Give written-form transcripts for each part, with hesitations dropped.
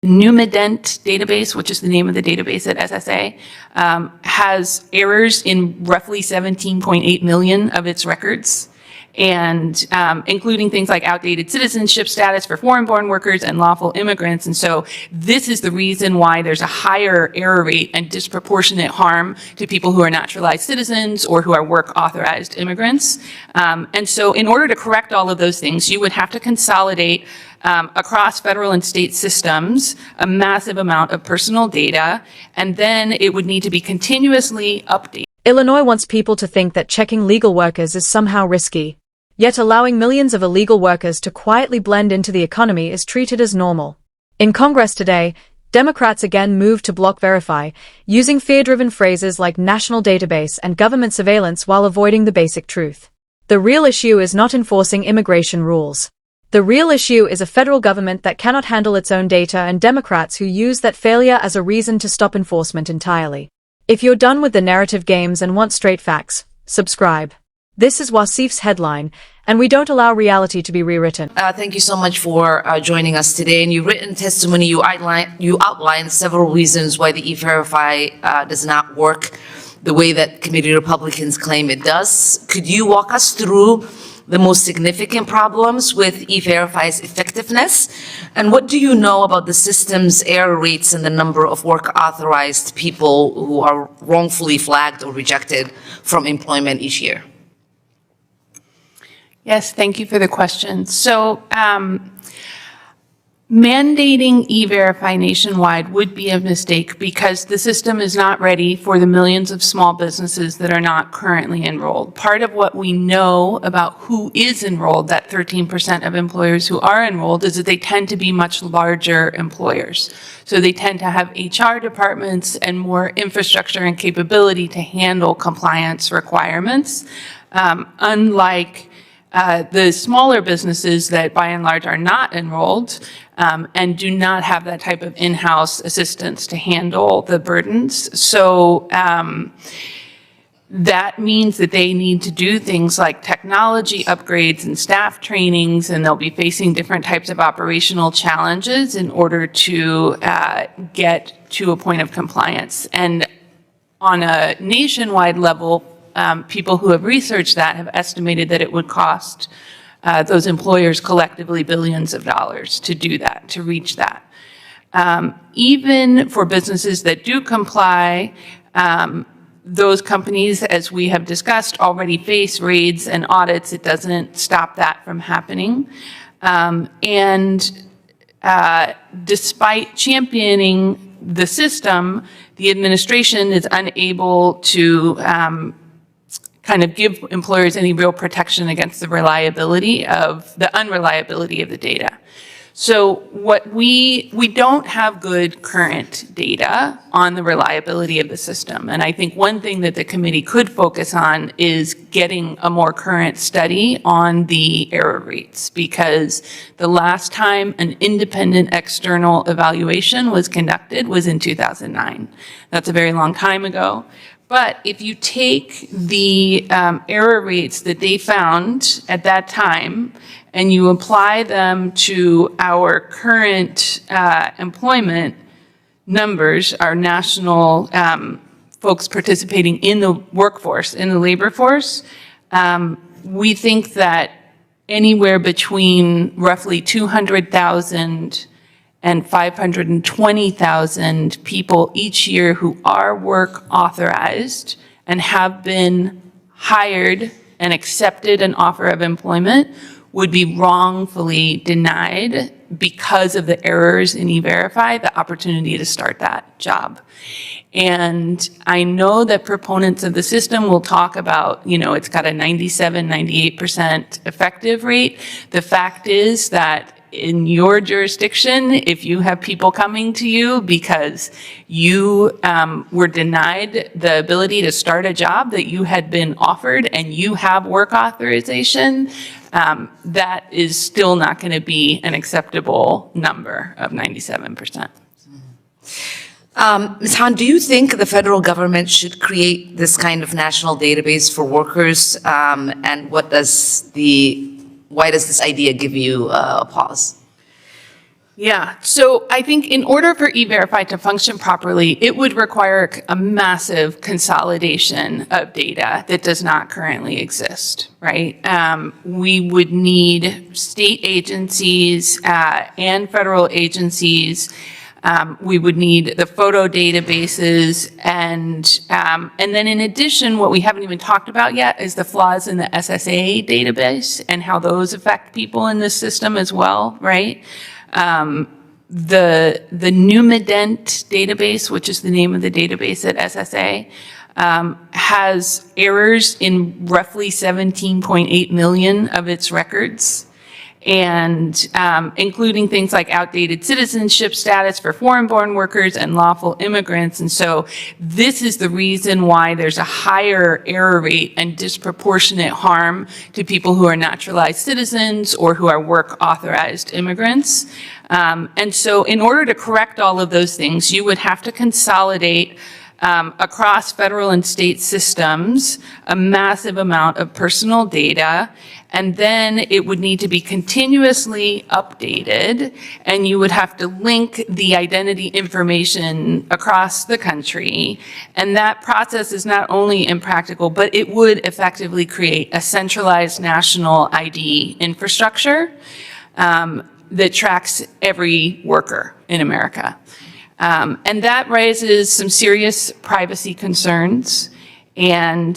Numident database, which is the name of the database at SSA, has errors in roughly 17.8 million of its records, and including things like outdated citizenship status for foreign-born workers and lawful immigrants. And so this is the reason why there's a higher error rate and disproportionate harm to people who are naturalized citizens or who are work-authorized immigrants. And so in order to correct all of those things, you would have to consolidate across federal and state systems a massive amount of personal data, and then it would need to be continuously updated. Illinois wants people to think that checking legal workers is somehow risky. Yet allowing millions of illegal workers to quietly blend into the economy is treated as normal. In Congress today, Democrats again moved to block Verify, using fear-driven phrases like national database and government surveillance while avoiding the basic truth. The real issue is not enforcing immigration rules. The real issue is a federal government that cannot handle its own data and Democrats who use that failure as a reason to stop enforcement entirely. If you're done with the narrative games and want straight facts, subscribe. This is Wasif's headline, and we don't allow reality to be rewritten. Thank you so much for joining us today. In your written testimony, you outlined several reasons why the E-Verify does not work the way that committee Republicans claim it does. Could you walk us through the most significant problems with E-Verify's effectiveness? And what do you know about the system's error rates and the number of work-authorized people who are wrongfully flagged or rejected from employment each year? Yes, thank you for the question. So mandating E-Verify nationwide would be a mistake because the system is not ready for the millions of small businesses that are not currently enrolled. Part of what we know about who is enrolled, that 13% of employers who are enrolled, is that they tend to be much larger employers. So they tend to have HR departments and more infrastructure and capability to handle compliance requirements, unlike the smaller businesses that by and large are not enrolled and do not have that type of in-house assistance to handle the burdens. So that means that they need to do things like technology upgrades and staff trainings, and they'll be facing different types of operational challenges in order to get to a point of compliance. And on a nationwide level, people who have researched that have estimated that it would cost those employers collectively billions of dollars to do that, to reach that. Even for businesses that do comply, those companies, as we have discussed, already face raids and audits. It doesn't stop that from happening. Despite championing the system, the administration is unable to kind of give employers any real protection against the unreliability of the data. So what we don't have good current data on the reliability of the system. And I think one thing that the committee could focus on is getting a more current study on the error rates, because the last time an independent external evaluation was conducted was in 2009. That's a very long time ago. But if you take the error rates that they found at that time and you apply them to our current employment numbers, our national folks participating in the workforce, in the labor force, we think that anywhere between roughly 200,000 and 520,000 people each year who are work authorized and have been hired and accepted an offer of employment would be wrongfully denied because of the errors in E-Verify, the opportunity to start that job. And I know that proponents of the system will talk about, it's got a 97, 98% effective rate. The fact is that in your jurisdiction, if you have people coming to you because you were denied the ability to start a job that you had been offered and you have work authorization, that is still not going to be an acceptable number of 97%. Ms. Han, do you think the federal government should create this kind of national database for workers? And why does this idea give you a pause? Yeah, so I think in order for E-Verify to function properly, it would require a massive consolidation of data that does not currently exist, right? We would need state agencies and federal agencies. We would need the photo databases, and then in addition, what we haven't even talked about yet is the flaws in the SSA database and how those affect people in this system as well, right? The Numident database, which is the name of the database at SSA, has errors in roughly 17.8 million of its records, and including things like outdated citizenship status for foreign-born workers and lawful immigrants. And so this is the reason why there's a higher error rate and disproportionate harm to people who are naturalized citizens or who are work-authorized immigrants. And so in order to correct all of those things, you would have to consolidate across federal and state systems a massive amount of personal data, and then it would need to be continuously updated, and you would have to link the identity information across the country. And that process is not only impractical, but it would effectively create a centralized national ID infrastructure that tracks every worker in America. And that raises some serious privacy concerns. And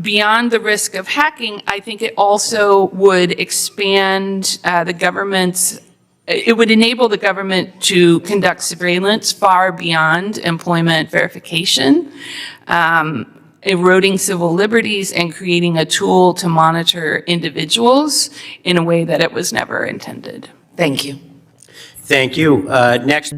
beyond the risk of hacking, I think it also would expand it would enable the government to conduct surveillance far beyond employment verification, eroding civil liberties and creating a tool to monitor individuals in a way that it was never intended. Thank you. Thank you. Next.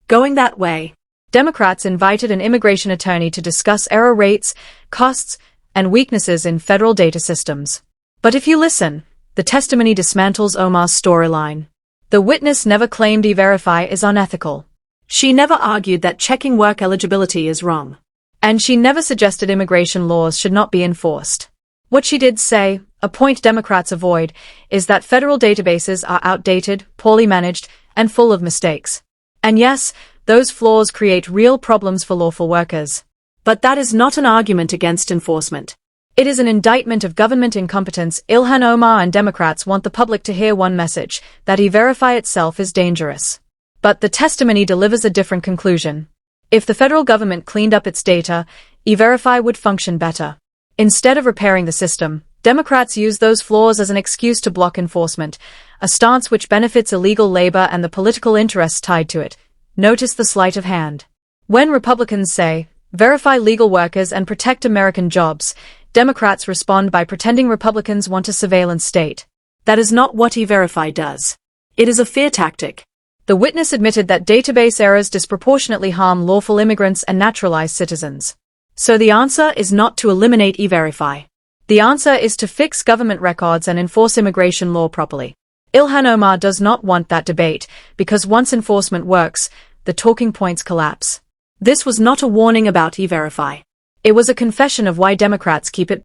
Going that way, Democrats invited an immigration attorney to discuss error rates, costs, and weaknesses in federal data systems. But if you listen, the testimony dismantles Omar's storyline. The witness never claimed E-Verify is unethical. She never argued that checking work eligibility is wrong. And she never suggested immigration laws should not be enforced. What she did say, a point Democrats avoid, is that federal databases are outdated, poorly managed, and full of mistakes. And yes, those flaws create real problems for lawful workers. But that is not an argument against enforcement. It is an indictment of government incompetence. Ilhan Omar and Democrats want the public to hear one message, that E-Verify itself is dangerous. But the testimony delivers a different conclusion. If the federal government cleaned up its data, E-Verify would function better. Instead of repairing the system, Democrats use those flaws as an excuse to block enforcement, a stance which benefits illegal labor and the political interests tied to it. Notice the sleight of hand. When Republicans say, verify legal workers and protect American jobs, Democrats respond by pretending Republicans want a surveillance state. That is not what E-Verify does. It is a fear tactic. The witness admitted that database errors disproportionately harm lawful immigrants and naturalized citizens. So the answer is not to eliminate E-Verify. The answer is to fix government records and enforce immigration law properly. Ilhan Omar does not want that debate, because once enforcement works, the talking points collapse. This was not a warning about E-Verify. It was a confession of why Democrats keep it